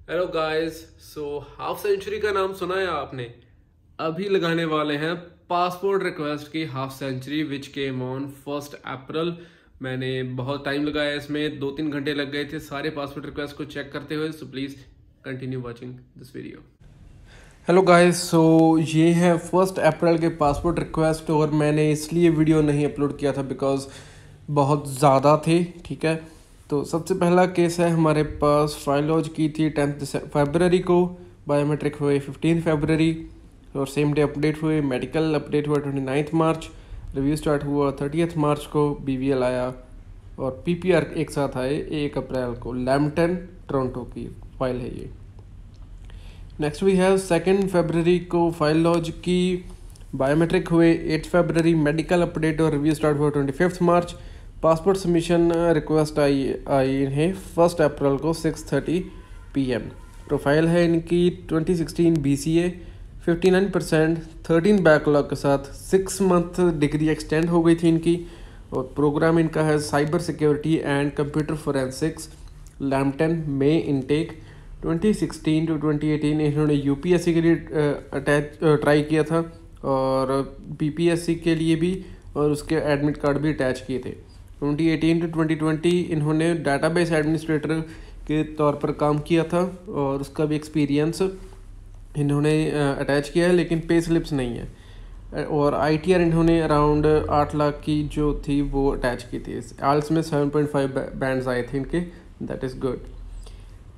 Hello guys. So half century का नाम सुना है आपने? अभी लगाने वाले हैं पासपोर्ट रिक्वेस्ट की half century which came on 1 April. मैंने बहुत टाइम लगाया, इसमें 2-3 घंटे लग गए थे सारे पासपोर्ट रिक्वेस्ट को चेक करते हुए। So please continue watching this video. Hello guys, so ये है 1 अप्रैल के पासपोर्ट रिक्वेस्ट और मैंने इसलिए वीडियो नहीं अपलोड किया था बिकॉज बहुत ज़्यादा थे। ठीक है, तो सबसे पहला केस है हमारे पास, फाइल लॉन्च की थी 10 फरवरी को, बायोमेट्रिक हुए 15 फरवरी और सेम डे अपडेट हुए। मेडिकल अपडेट हुआ 29 मार्च, रिव्यू स्टार्ट हुआ 30 मार्च को, BVL आया और PPR एक साथ आए 1 अप्रैल को। लैम्पटन टोरंटो की फाइल है ये। नेक्स्ट वी हैव 2 फरवरी को फाइल लॉन्च की, बायोमेट्रिक हुए 8 फरवरी, मेडिकल अपडेट और रिव्यू स्टार्ट हुआ 25 मार्च। पासपोर्ट सबमिशन रिक्वेस्ट आई है 1 अप्रैल को 6:30 PM। प्रोफाइल है इनकी 2016 BCA, 59%, 13 बैकलॉग के साथ 6 मंथ डिग्री एक्सटेंड हो गई थी इनकी। और प्रोग्राम इनका है cyber security and computer forensics, Lampton में इनटेक 2016 to 2018। इन्होंने UPSC के लिए ट्राई किया था और PPSC के लिए भी, और उसके एडमिट कार्ड भी अटैच किए थे। 2018 to 2020 इन्होंने डाटाबेस एडमिनिस्ट्रेटर के तौर पर काम किया था और उसका भी एक्सपीरियंस इन्होंने अटैच किया है, लेकिन पे स्लिप्स नहीं है। और ITR इन्होंने अराउंड 8 लाख की जो थी वो अटैच की थी। आल्स में 7.5 बैंड्स आए थे इनके, that is good.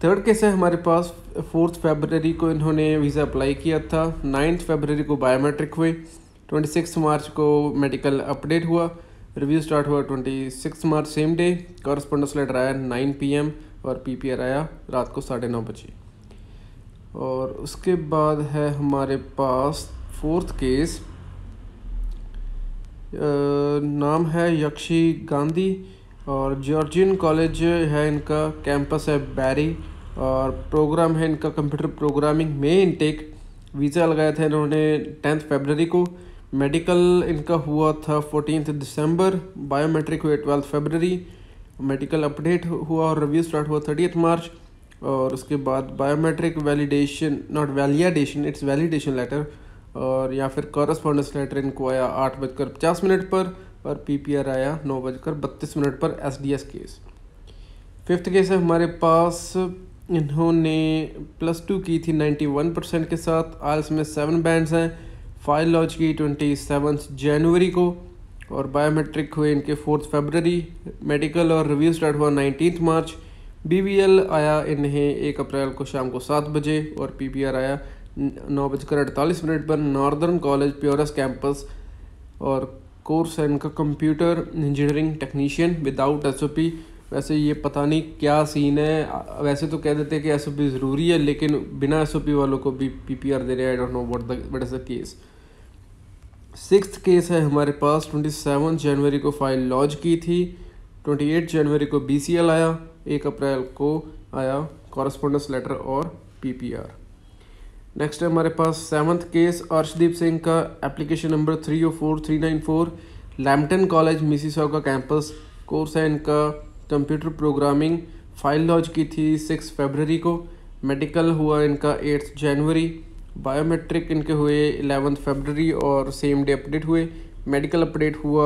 Third case है हमारे पास, 4 फरवरी को इन्होंने वीज़ा अप्लाई किया था, 9 फरवरी को बायोमेट्रिक हुए, 26 मार्च को मेडिकल अपडेट हुआ, रिव्यू स्टार्ट हुआ 26 मार्च सेम डे। कॉरस्पॉन्डेंस लेटर आया 9 PM और PPR आया रात को 9:30 बजे। और उसके बाद है हमारे पास 4th केस, नाम है यक्षी गांधी और जॉर्जियन कॉलेज है इनका, कैंपस है बैरी और प्रोग्राम है इनका कंप्यूटर प्रोग्रामिंग में इनटेक। वीज़ा लगाया था इन्होंने 10 फरवरी को, मेडिकल इनका हुआ था 14 दिसंबर, बायोमेट्रिक हुए 12 फरवरी, मेडिकल अपडेट हुआ और रिव्यू स्टार्ट हुआ 30 मार्च। और उसके बाद biometric validation, not validation, it's validation letter और या फिर कॉरस्पॉन्डेंस लेटर इनको आया 8:50 पर और PPR आया 9:32 पर SDS केस। 5th केस है हमारे पास, इन्होंने +2 की थी 91% के साथ, आल्स में 7 बैंड्स हैं। फाइल लॉन्च की 27 जनवरी को और बायोमेट्रिक हुए इनके 4 फरवरी, मेडिकल और रिव्यू स्टार्ट हुआ 19 मार्च। BVL आया इन्हें 1 अप्रैल को शाम को 7 बजे और PPR आया 9:48 पर नॉर्दर्न कॉलेज प्योरस कैंपस। और कोर्स है इनका computer engineering technician without SOP। वैसे ये पता नहीं क्या सीन है, वैसे तो कह देते हैं कि SOP ज़रूरी है, लेकिन बिना SOP वालों को भी PPR दे रहे हैं। आई don't know what is the case. 6th case है हमारे पास, 27 जनवरी को फाइल लॉन्च की थी, 28 जनवरी को BCL आया, 1 अप्रैल को आया कॉरस्पॉन्डेंस लेटर और PPR। नेक्स्ट है हमारे पास 7th केस, अर्शदीप सिंह का, application number 304394, Lampton college Mississauga campus, course है इनका कंप्यूटर प्रोग्रामिंग। फाइल लॉन्च की थी 6 फरवरी को, मेडिकल हुआ इनका 8 जनवरी, बायोमेट्रिक इनके हुए 11 फरवरी और सेम डे अपडेट हुए। मेडिकल अपडेट हुआ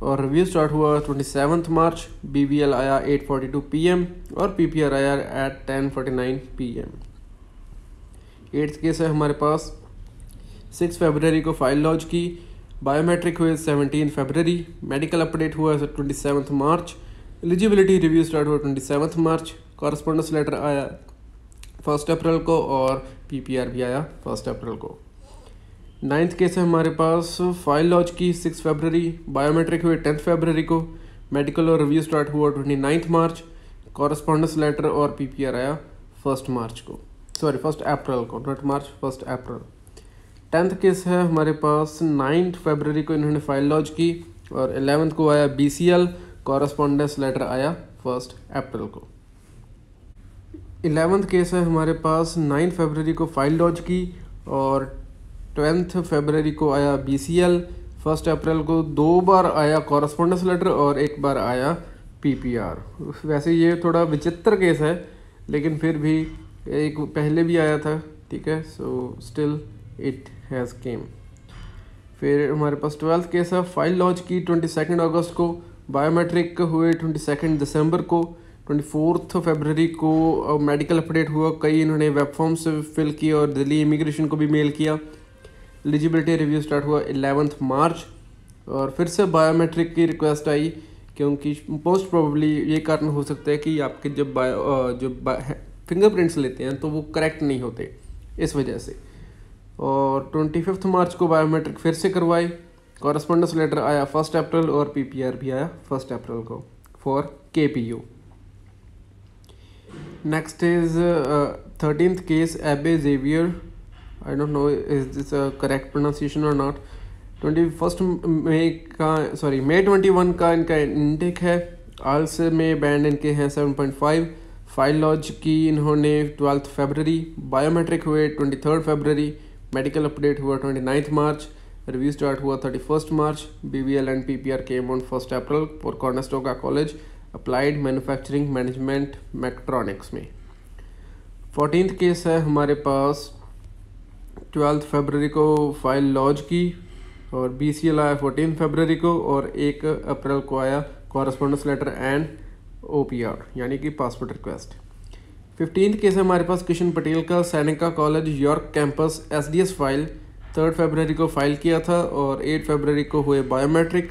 और रिव्यू स्टार्ट हुआ 27 मार्च। BVL आया 8:42 PM और PPR आया at 10:49 PM। 8th केस है हमारे पास, 6 फरवरी को फाइल लॉन्च की, बायोमेट्रिक हुए 17 फरवरी, मेडिकल अपडेट हुआ 27 मार्च, एलिजिबिलिटी रिव्यू स्टार्ट हुआ 27 मार्च, कॉरस्पॉन्डेंस लेटर आया 1 अप्रैल को और PPR भी आया 1 अप्रैल को। 9th केस है हमारे पास, फाइल लॉन्च की 6 फरवरी, बायोमेट्रिक हुए 10 फरवरी को, मेडिकल और रिव्यू स्टार्ट हुआ 29 मार्च, कॉरस्पॉन्डेंस लेटर और PPR आया 1 मार्च को, सॉरी 1 अप्रैल को, not March, 1 April. 10th case है हमारे पास, 9 फरवरी को इन्होंने फाइल लॉन्च की और 11th को आया BCL, कॉरस्पॉन्डेंस लेटर आया 1 अप्रैल को। 11th केस है हमारे पास, 9 फरवरी को फाइल लॉन्च की और 10th फरवरी को आया BCL, 1 अप्रैल को 2 बार आया कॉरस्पॉन्डेंस लेटर और 1 बार आया PPR। वैसे ये थोड़ा विचित्र केस है, लेकिन फिर भी एक पहले भी आया था, ठीक है, सो स्टिल इट हैज़ केम। फिर हमारे पास 12th केस है, फाइल लॉन्च की 22 अगस्त को, बायोमेट्रिक हुए 22 दिसंबर को, 24 फरवरी को मेडिकल अपडेट हुआ, कई इन्होंने वेब फॉर्म्स फिल किए और दिल्ली इमिग्रेशन को भी मेल किया। एलिजिबिलिटी रिव्यू स्टार्ट हुआ 11 मार्च, और फिर से बायोमेट्रिक की रिक्वेस्ट आई, क्योंकि मोस्ट प्रोबेबली ये कारण हो सकता है कि आपके जब फिंगरप्रिंट्स लेते हैं तो वो करेक्ट नहीं होते, इस वजह से। और 25 मार्च को बायोमेट्रिक फिर से करवाई, कॉरेस्पॉन्डेंस लेटर आया 1 अप्रैल और पीपीआर भी आया 1 अप्रैल को for KPU. Next is 13th case Abe Xavier, I don't know is this correct pronunciation और नॉट। 21 मई का मई 21 का इनका इनटेक है, आल्स में बैंड इनके हैं 7.5। फाइल लॉन्च की इन्होंने 12 फरवरी, बायोमेट्रिक हुए 23 फरवरी, मेडिकल अपडेट हुआ 29 मार्च, रिव्यू स्टार्ट हुआ 31 March, BBL and PPR came on 1 April for Conestoga college applied manufacturing management mechatronics में। 14th केस है हमारे पास, 12 फरवरी को फाइल लॉन्च की और बीसीएल आया 14 फरवरी को, और 1 अप्रैल को आया कॉरेस्पॉन्डेंस लेटर एंड ओपीआर यानी कि पासपोर्ट रिक्वेस्ट। 15th केस है हमारे पास, किशन पटेल का, Seneca college York campus SDS file 3 फरवरी को फाइल किया था और 8 फरवरी को हुए बायोमेट्रिक,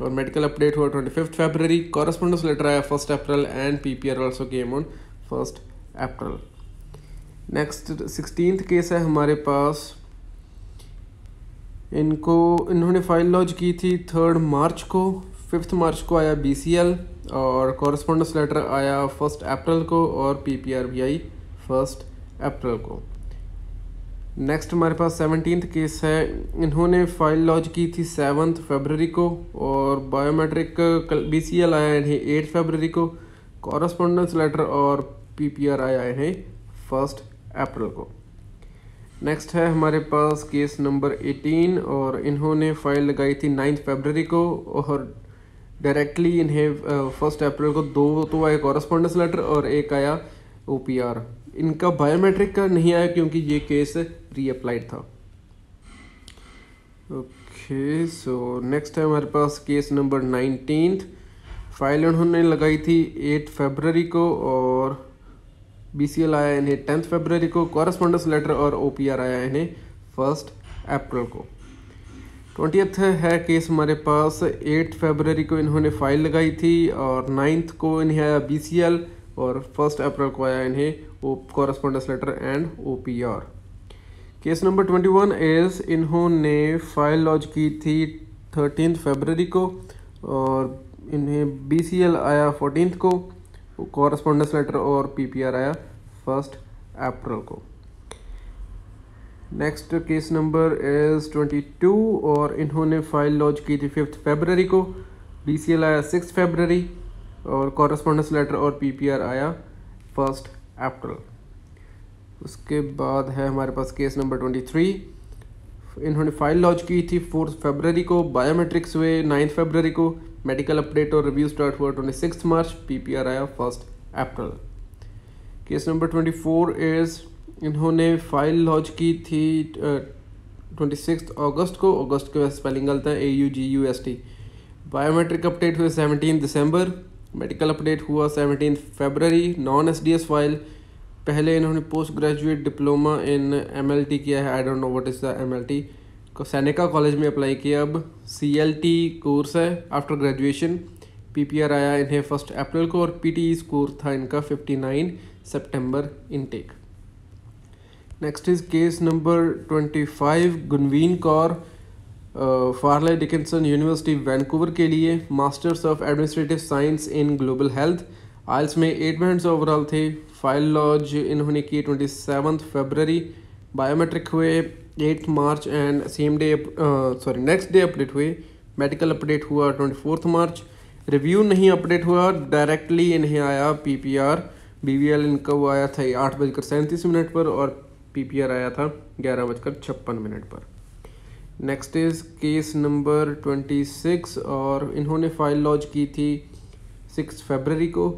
और मेडिकल अपडेट हुआ 25 फरवरी, कॉरेस्पॉन्डेंस लेटर आया 1 April and PPR also came on 1 April. Next 16th case है हमारे पास, इन्होंने फाइल लॉन्च की थी 3 मार्च को, 5 मार्च को आया बीसीएल और कॉरेस्पॉन्डेंस लेटर आया 1 अप्रैल को, और पीपीआर भी आई 1 अप्रैल को। नेक्स्ट हमारे पास 17th केस है, इन्होंने फाइल लॉन्च की थी 7 फरवरी को और बायोमेट्रिक बीसीएल आया इन्हें 8 फरवरी को, कॉरेस्पॉन्डेंस लेटर और पीपीआर आया इन्हें 1 अप्रैल को। नेक्स्ट है हमारे पास केस नंबर 18, और इन्होंने फाइल लगाई थी 9 फरवरी को और डायरेक्टली इन्हें 1 अप्रैल को 2 तो आए कॉरेस्पॉन्डेंस लेटर और 1 आया ओपीआर। इनका बायोमेट्रिक का नहीं आया क्योंकि ये केस रीअप्लाइड था। ओके, सो नेक्स्ट है हमारे पास केस नंबर 19। फाइल उन्होंने लगाई थी 8 फरवरी को और बीसीएल आया इन्हें 10 फरवरी को, कॉरेस्पॉन्डेंस लेटर और ओपीआर आया इन्हें 1 अप्रैल को। 20th है केस हमारे पास, 8 फरवरी को इन्होंने फाइल लगाई थी और 9th को इन्हें आया बीसीएल और 1 अप्रैल को आया इन्हें correspondence letter and OPR. Case number 21 is, इन्होंने फाइल लॉन्च की थी 13 फरवरी को और इन्हें बीसीएल आया 14th को, कॉरेस्पॉन्डेंस लेटर और पीपीआर आया 1 अप्रैल को। नेक्स्ट केस नंबर इज 22, और इन्होंने फाइल लॉन्च की थी 5 फरवरी को, बीसीएल आया 6 फरवरी और कॉरेस्पॉन्डेंस लेटर और पीपीआर आया 1 अप्रैल। उसके बाद है हमारे पास केस नंबर 23, इन्होंने फाइल लॉन्च की थी 4 फरवरी को, बायोमेट्रिक्स हुए 9 फरवरी को, मेडिकल अपडेट और रिव्यू स्टार्ट हुआ 26 मार्च, पीपीआर आया 1 अप्रैल। केस नंबर 24 इज, इन्होंने फाइल लॉन्च की थी 26 अगस्त को, अगस्त के वैसे स्पेलिंग गलत है, AUGUST। बायोमेट्रिक अपडेट हुए 17 दिसंबर, मेडिकल अपडेट हुआ 17 फरवरी, नॉन एसडीएस फाइल, पहले इन्होंने post graduate diploma in MLT किया है, आई don't know what is the MLT, को सैनिका कॉलेज में अप्लाई किया, अब CLT कोर्स है आफ्टर ग्रेजुएशन, पीपीआर आया इन्हें 1 अप्रैल को और PTE स्कोर था इनका 59 सितंबर intake. Next is case number 25, Gunveen Kaur, Fairleigh Dickinson University Vancouver के लिए, masters of administrative science in global health, IELTS में 8 बैंड्स ओवरऑल थे। फाइल लॉन्च इन्होंने की 27 फरवरी, बायोमेट्रिक हुए 8 March and next day update हुए, मेडिकल अपडेट हुआ 24 मार्च, रिव्यू नहीं अपडेट हुआ, डायरेक्टली इन्हें आया पीपीआर, BBL इनका वो आया था 8:37 पर और पीपीआर आया था 11:56 पर। नेक्स्ट इज केस नंबर 26, और इन्होंने फाइल लॉन्च की थी 6 फरवरी को,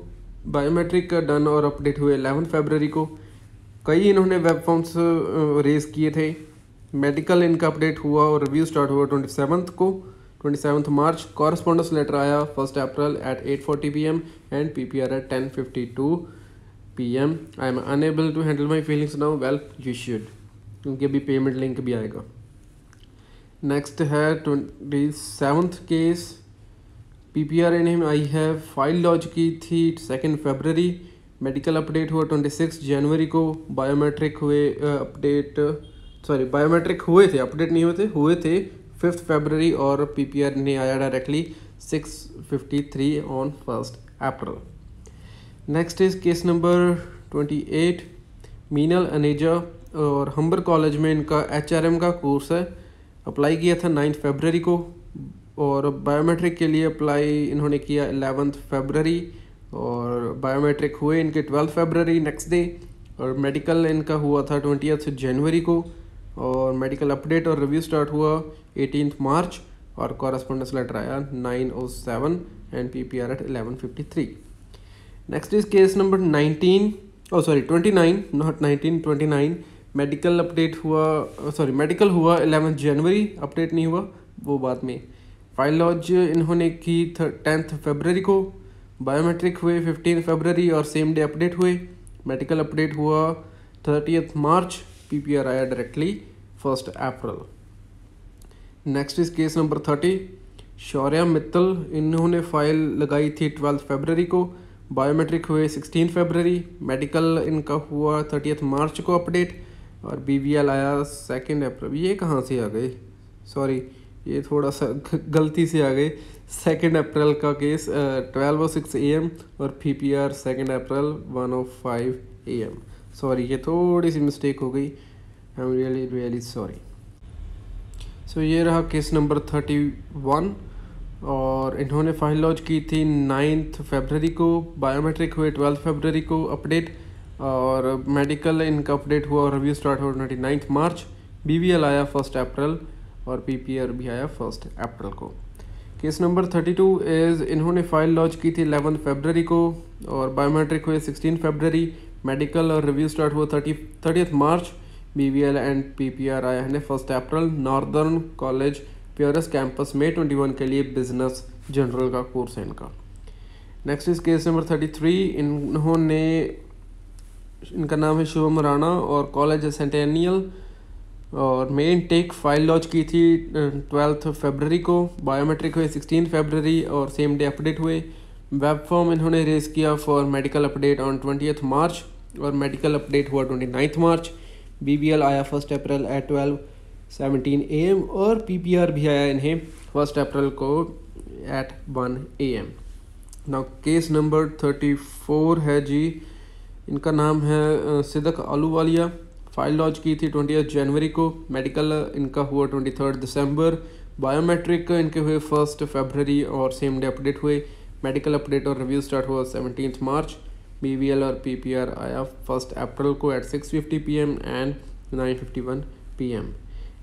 बायोमेट्रिक का डन और अपडेट हुए 11 फरवरी को, कई इन्होंने वेब फॉर्म्स रेज किए थे। मेडिकल इनका अपडेट हुआ और रिव्यू स्टार्ट हुआ 27 मार्च। कॉरस्पॉन्डेंस लेटर आया 1 April at 8:40 PM and PPR at 10:52 PM। I am unable to handle my feelings now, well you should, क्योंकि अभी पेमेंट लिंक भी आएगा। नेक्स्ट है 27th केस। PPR इन्हें आई है, फाइल लॉन्च की थी 2 फरवरी। मेडिकल अपडेट हुआ 26 जनवरी को। बायोमेट्रिक हुए थे, अपडेट नहीं हुए थे 5 फरवरी, और PPR ने आया directly 6:53 on 1 April. Next is case number 28। Meenal Aneja और हम्बर कॉलेज में इनका HRM का कोर्स है। अप्लाई किया था 9 फरवरी को, और बायोमेट्रिक के लिए अप्लाई इन्होंने किया 11 फरवरी, और बायोमेट्रिक हुए इनके 12 फरवरी नेक्स्ट डे। और मेडिकल इनका हुआ था 20 जनवरी को, और मेडिकल अपडेट और रिव्यू स्टार्ट हुआ 18 मार्च, और कॉरस्पॉन्डेंस लेटर आया 9:07 and PPR at 11:53। Next is case number 29, not 19, 29। Medical update हुआ, मेडिकल हुआ 11 जनवरी, अपडेट नहीं हुआ, वो बाद में। फाइल लॉन्च इन्होंने की 10 फरवरी को। बायोमेट्रिक हुए 15 फरवरी और सेम डे अपडेट हुए। मेडिकल अपडेट हुआ 30 मार्च, PPR आया directly 1 April. Next is case number 30। Shaurya Mittal, इन्होंने फाइल लगाई थी 12 फरवरी को। बायोमेट्रिक हुए 16 फरवरी। मेडिकल इनका हुआ 30 मार्च को अपडेट, और BVL आया 2 अप्रैल। ये कहाँ से आ गए, सॉरी ये थोड़ा सा गलती से आ गए। 2 अप्रैल का केस 12:06 AM, और PPR 2 अप्रैल 1:05 AM। सॉरी, ये थोड़ी सी मिस्टेक हो गई, I am really really sorry. So ये रहा केस नंबर 31, और इन्होंने फाइल लॉन्च की थी 9 फरवरी को। बायोमेट्रिक हुए 12 फरवरी को अपडेट, और मेडिकल इनका अपडेट हुआ और रिव्यू स्टार्ट हुआ 29 मार्च। BVL आया 1 अप्रैल, और PPR भी आया 1 अप्रैल को। केस नंबर 32 इज़, इन्होंने फाइल लॉन्च की थी 11 फरवरी को, और बायोमेट्रिक हुए 16 फरवरी। मेडिकल और रिव्यू स्टार्ट हुआ 30 मार्च। BVL एंड PPR आया है 1 अप्रैल। नॉर्दर्न कॉलेज प्योरस कैंपस में 21 के लिए बिजनेस जनरल का कोर्स है इनका। Next is case number 33। इनका नाम है शुभम राणा, और कॉलेज है सेंटेनियल, और मेन टेक फाइल लॉन्च की थी 12 फरवरी को। बायोमेट्रिक हुए 16 फरवरी, और सेम डे अपडेट हुए। वेब फॉर्म इन्होंने रेज किया फॉर मेडिकल अपडेट ऑन 20 मार्च, और मेडिकल अपडेट हुआ 29 मार्च। BVL आया 1 अप्रैल एट 12:17 AM, और PPR भी आया इन्हें 1 अप्रैल को at 1 AM। Now case number 34 है जी, इनका नाम है सिद्दक आलूवालिया। फाइल लॉन्च की थी 20 जनवरी को। मेडिकल इनका हुआ 23 दिसंबर। बायोमेट्रिक इनके हुए 1 फरवरी, और सेम डे अपडेट हुए। मेडिकल अपडेट और रिव्यू स्टार्ट हुआ 17 मार्च। BVL और PPR आया 1 अप्रैल को at 6:50 PM and 9:51 PM।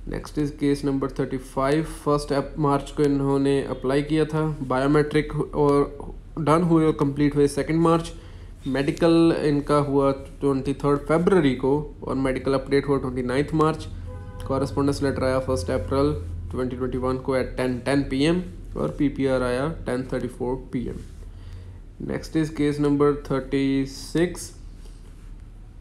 Next is case number 35। 1 मार्च को इन्होंने अप्लाई किया था। बायोमेट्रिक और डन हुए और कंप्लीट हुए 2 मार्च। मेडिकल इनका हुआ 23 फरवरी को, और मेडिकल अपडेट हुआ 29 मार्च। कॉरस्पॉन्डेंस लेटर आया 1 अप्रैल 2021 को एट 10:10 PM, और PPR आया 10:34 PM। Next is case number 36।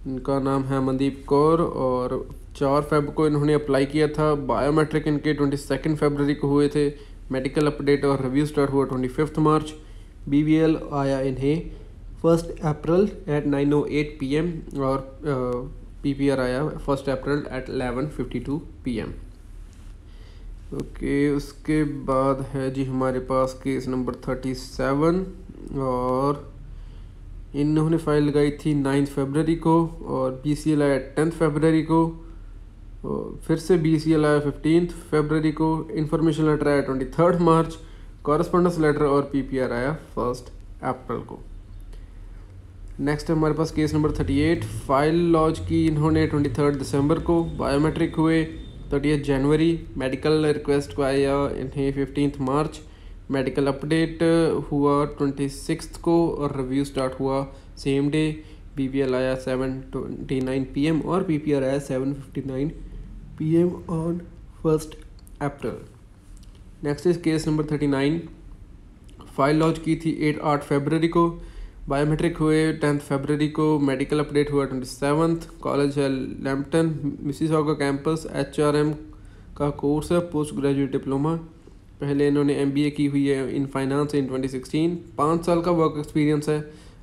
इनका नाम है मनदीप कौर, और 4 फेब को इन्होंने अप्लाई किया था। बायोमेट्रिक इनके 22 फरवरी को हुए थे। मेडिकल अपडेट और रिव्यू स्टार्ट हुआ 25 मार्च। BVL आया इन्हें 1 अप्रैल एट 9:08 PM, और PPR आया 1 अप्रैल एट 11:52 PM। ओके, उसके बाद है जी हमारे पास केस नंबर 37, और इन्होंने फाइल लगाई थी 9 फरवरी को, और BCL आया 10 फरवरी को, और फिर से BCL आया 15 फरवरी को। इन्फॉर्मेशन लेटर आया 23 मार्च। कॉरस्पॉन्डेंस लेटर और PPR आया 1 अप्रैल को। नेक्स्ट हमारे पास केस नंबर 38। फाइल लॉन्च की इन्होंने 23 दिसंबर को। बायोमेट्रिक हुए 30 जनवरी। मेडिकल रिक्वेस्ट को आया इन्हें 15 मार्च। मेडिकल अपडेट हुआ 26 को, और रिव्यू स्टार्ट हुआ सेम डे। BVL आया 7:29 PM और PPR आया 7:59 PM on 1 April. Next is case number 39। File launch की थी 8 फरवरी को, बायोमेट्रिक हुए 10 फरवरी को, मेडिकल अपडेट हुआ 27। कॉलेज है लैम्पटन मिसिसॉगा कैंपस, HRM का कोर्स है, पोस्ट ग्रेजुएट डिप्लोमा। पहले इन्होंने MBA की हुई है इन फाइनेंस इन 2016। 5 साल का वर्क एक्सपीरियंस है।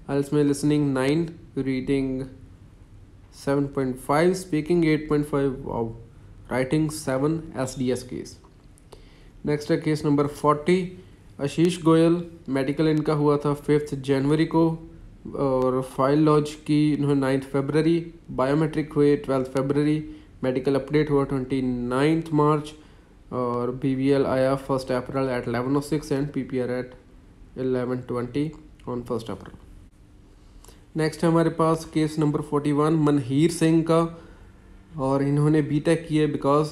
आइल्स में listening 9, reading 7.5, speaking 8.5, wow, writing 7, SDS case. Next है case number 40। Ashish Goyal, medical इनका हुआ था 5 जनवरी को और फाइल लॉन्च की इन्होंने 9 फरवरी, बायोमेट्रिक हुए 12 फरवरी, मेडिकल अपडेट हुआ 29 मार्च और BVL आया 1 April at 11:06 and PPR at 11:20 on 1 April. Next है हमारे पास केस नंबर 41 मनहीर सिंह का, और इन्होंने BTech की है। बिकॉज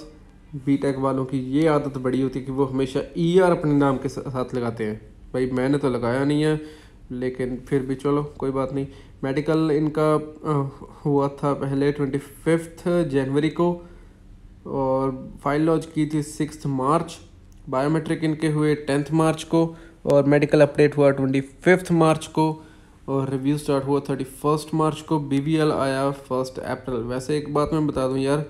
BTech वालों की ये आदत बड़ी होती है कि वो हमेशा ER अपने नाम के साथ लगाते हैं। भाई मैंने तो लगाया नहीं है, लेकिन फिर भी चलो कोई बात नहीं। मेडिकल इनका हुआ था पहले 25 जनवरी को और फाइल लॉन्च की थी 6 मार्च। बायोमेट्रिक इनके हुए 10 मार्च को और मेडिकल अपडेट हुआ 25 मार्च को और रिव्यू स्टार्ट हुआ 31 मार्च को। BVL आया 1 अप्रैल। वैसे एक बात मैं बता दूं यार,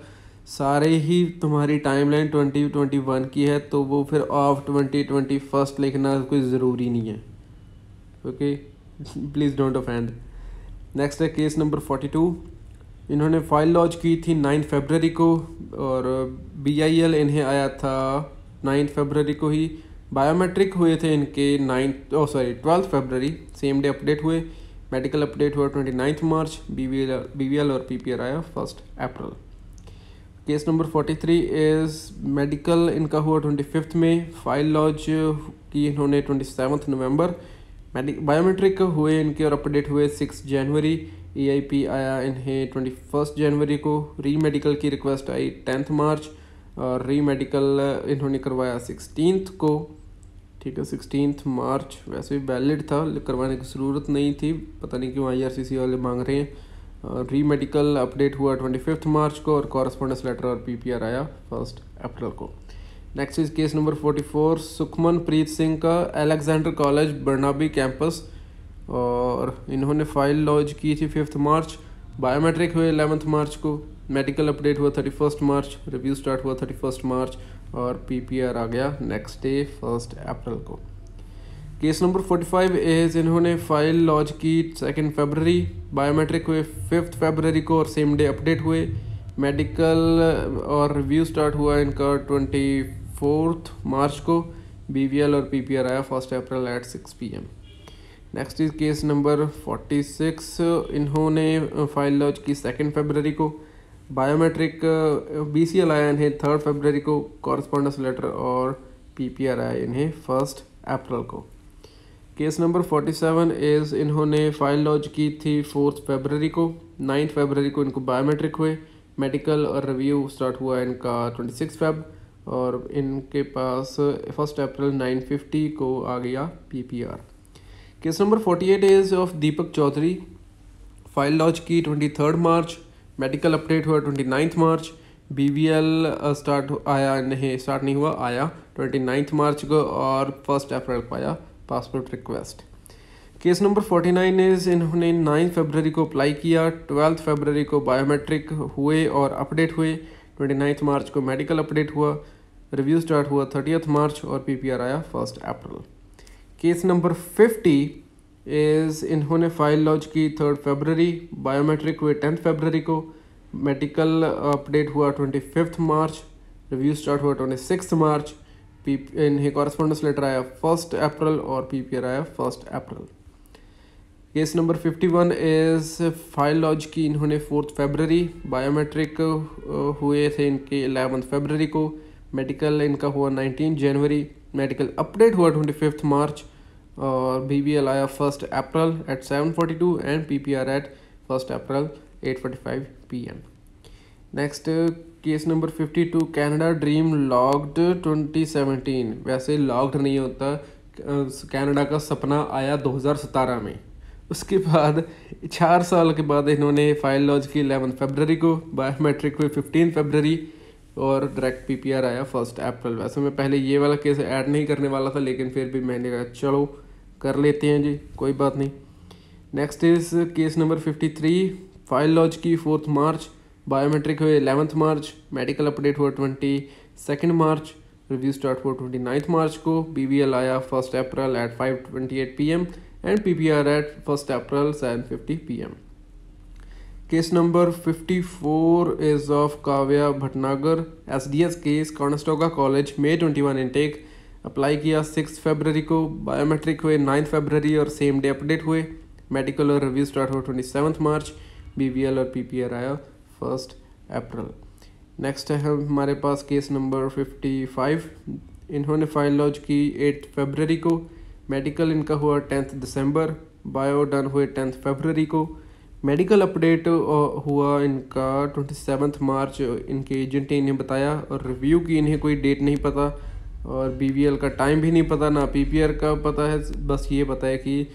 सारे ही तुम्हारी टाइमलाइन 2021 की है, तो वो फिर ऑफ 2021 लिखना कोई ज़रूरी नहीं है। Okay, please don't offend. Next है केस नंबर 42। इन्होंने फाइल लॉन्च की थी 9 फरवरी को और BIL इन्हें आया था 9 फरवरी को ही। बायोमेट्रिक हुए थे इनके 12 फरवरी, सेम डे अपडेट हुए। मेडिकल अपडेट हुआ 29 मार्च। BVL और PPR आया 1 April. Case number 43 is medical इनका हुआ 25 में, फाइल लॉन्च की इन्होंने 27 नवंबर। बायोमेट्रिक हुए इनके और अपडेट हुए 6 जनवरी। EIP आया इन्हें 21 जनवरी को। री मेडिकल की रिक्वेस्ट आई 10 मार्च और री मेडिकल इन्होंने करवाया 16 को। ठीक है, 16 मार्च वैसे भी वैलिड था, करवाने की ज़रूरत नहीं थी, पता नहीं क्यों IRCC वाले मांग रहे हैं। री मेडिकल अपडेट हुआ 25 मार्च को और कॉरेस्पॉन्डेंस लेटर और PPR आया 1 अप्रैल को। Next is case number 44। Sukhmanpreet Singh का, अलेक्जेंडर कॉलेज बर्नाबी कैंपस, और इन्होंने फाइल लॉन्च की थी 5 मार्च। बायोमेट्रिक हुए 11 मार्च को। मेडिकल अपडेट हुआ 31 मार्च। रिव्यू स्टार्ट हुआ 31 मार्च और PPR आ गया नेक्स्ट डे 1 अप्रैल को। केस नंबर 45 इज इन्होंने फाइल लॉन्च की 2 फरवरी। बायोमेट्रिक हुए 5 फरवरी को और सेम डे अपडेट हुए। मेडिकल और रिव्यू स्टार्ट हुआ इनका 24 मार्च को। BVL और PPR आया 1 April at 6 PM। Next is case number 46। इन्होंने फाइल लॉन्च की 2 फरवरी को। बायोमेट्रिक BCL आया इन्हें 3 फरवरी को। कॉरेस्पॉन्डेंस लेटर और PPR आया इन्हें 1 अप्रैल को। केस नंबर 47 इज़ इन्होंने फाइल लॉन्च की थी 4 फरवरी को। 9 फरवरी को इनको बायोमेट्रिक हुए। मेडिकल और रिव्यू स्टार्ट हुआ इनका 26 फेब और इनके पास 1 अप्रैल 9:50 को आ गया PPR। Case number 48 is of Deepak Chaudhary. File launch की 23 मार्च। मेडिकल अपडेट हुआ 29 मार्च। BVL स्टार्ट नहीं हुआ, आया 29 मार्च को और 1 अप्रैल को आया passport request. Case number 49 is इन्होंने 9 फरवरी को अप्लाई किया। 12 फरवरी को बायोमेट्रिक हुए और अपडेट हुए। 29 मार्च को मेडिकल अपडेट हुआ। रिव्यू स्टार्ट हुआ 30 मार्च और PPR आया 1 अप्रैल। केस नंबर 50 इज़ इन्होंने फाइल लॉन्च की 3 फरवरी। बायोमेट्रिक हुए 10 फरवरी को। मेडिकल अपडेट हुआ 25 मार्च। रिव्यू स्टार्ट हुआ 26 मार्च। इन्हें कॉरेस्पॉन्डेंस लेटर आया 1 अप्रैल और PPR आया 1 April. Case number 51 is file launch की इन्होंने 4 फरवरी। बायोमेट्रिक हुए थे इनके 11 फरवरी को। मेडिकल इनका हुआ 19 जनवरी। मेडिकल अपडेट हुआ 25 मार्च और BVL आया 1 April at 7:42 and PPR at 1 April 8:45 PM। Next case number 52 Canada dream lodged 2017। वैसे लॉग्ड नहीं होता, कनाडा का सपना आया 2017 में। उसके बाद 4 साल के बाद इन्होंने फाइल लॉन्च की 11 फरवरी को, बायोमेट्रिक हुई 15 फरवरी और डायरेक्ट पीपीआर आया 1 अप्रैल। वैसे मैं पहले ये वाला केस ऐड नहीं करने वाला था, लेकिन फिर भी मैंने कहा चलो कर लेते हैं जी, कोई बात नहीं। Next is case number 53। File launch की 4 मार्च, बायोमेट्रिक हुए 11 मार्च, मेडिकल अपडेट हुआ 22 मार्च, रिव्यू स्टार्ट हुआ 29 मार्च को, बीबीएल आया 1 April eight 5:28 PM and PPR at 1 April 7:50 PM. Case number 54 is of Kavya Bhatnagar, SDS case, Conestoga College, May 21 intake, apply किया 6 फरवरी को, biometric हुए 9 फरवरी और सेम डे अपडेट हुए, मेडिकल और रिव्यू स्टार्ट हुआ 27 मार्च, बीबीएल और पीपीआर आया 1 अप्रैल। नेक्स्ट है हमारे पास केस नंबर 55। इन्होंने फाइल लॉन्च की 8 फरवरी को, मेडिकल इनका हुआ 10 दिसंबर, बायो डन हुए 10 फरवरी को, मेडिकल अपडेट हुआ इनका 27 मार्च, इनके एजेंट ने इन्हें बताया, और रिव्यू की इन्हें कोई डेट नहीं पता और बीबीएल का टाइम भी नहीं पता, ना पीपीआर का पता है, बस ये पता है कि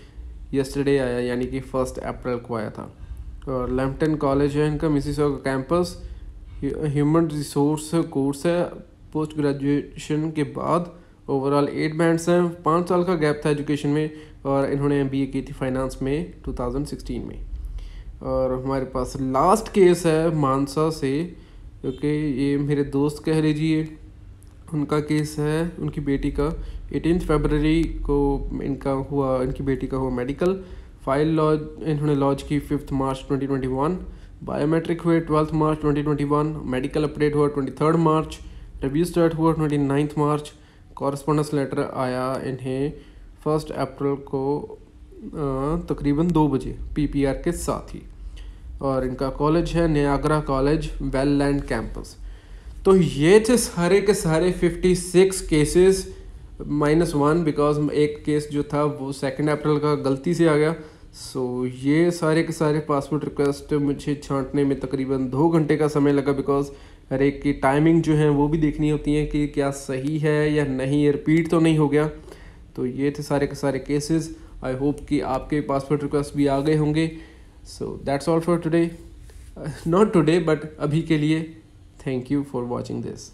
यस्टरडे आया यानी कि 1 अप्रैल को आया था। और लैम्पटन कॉलेज है इनका, Mississauga campus, human resource course है पोस्ट ग्रेजुएशन के बाद, ओवरऑल 8 बैंड्स हैं, 5 साल का गैप था एजुकेशन में, और इन्होंने एमबीए की थी फाइनेंस में 2016 में। और हमारे पास लास्ट केस है मानसा से, क्योंकि ये मेरे दोस्त कह लीजिए, उनका केस है उनकी बेटी का 18 फरवरी को इनकी बेटी का हुआ मेडिकल, फाइल लॉन्च इन्होंने लॉन्च की 5 मार्च 2021, बायोमेट्रिक हुए 12 मार्च 2021, मेडिकल अपडेट हुआ 23 मार्च, रिव्यू स्टार्ट हुआ 29 मार्च, कॉरस्पॉन्डेंस लेटर आया इन्हें 1 अप्रैल को तकरीबन 2 बजे पीपीआर के साथ ही, और इनका कॉलेज है नियाग्रा कॉलेज, वेललैंड कैंपस। तो ये थे सारे के सारे 56 केसेस -1, बिकॉज एक केस जो था वो 2 अप्रैल का गलती से आ गया। सो ये सारे के सारे पासपोर्ट रिक्वेस्ट मुझे छांटने में तकरीबन 2 घंटे का समय लगा, बिकॉज हर एक की टाइमिंग जो है वो भी देखनी होती है कि क्या सही है या नहीं, रिपीट तो नहीं हो गया। तो ये थे सारे के सारे केसेस। आई होप कि आपके पासपोर्ट रिक्वेस्ट भी आ गए होंगे। So that's all for today, not today but अभी के लिए। Thank you for watching this.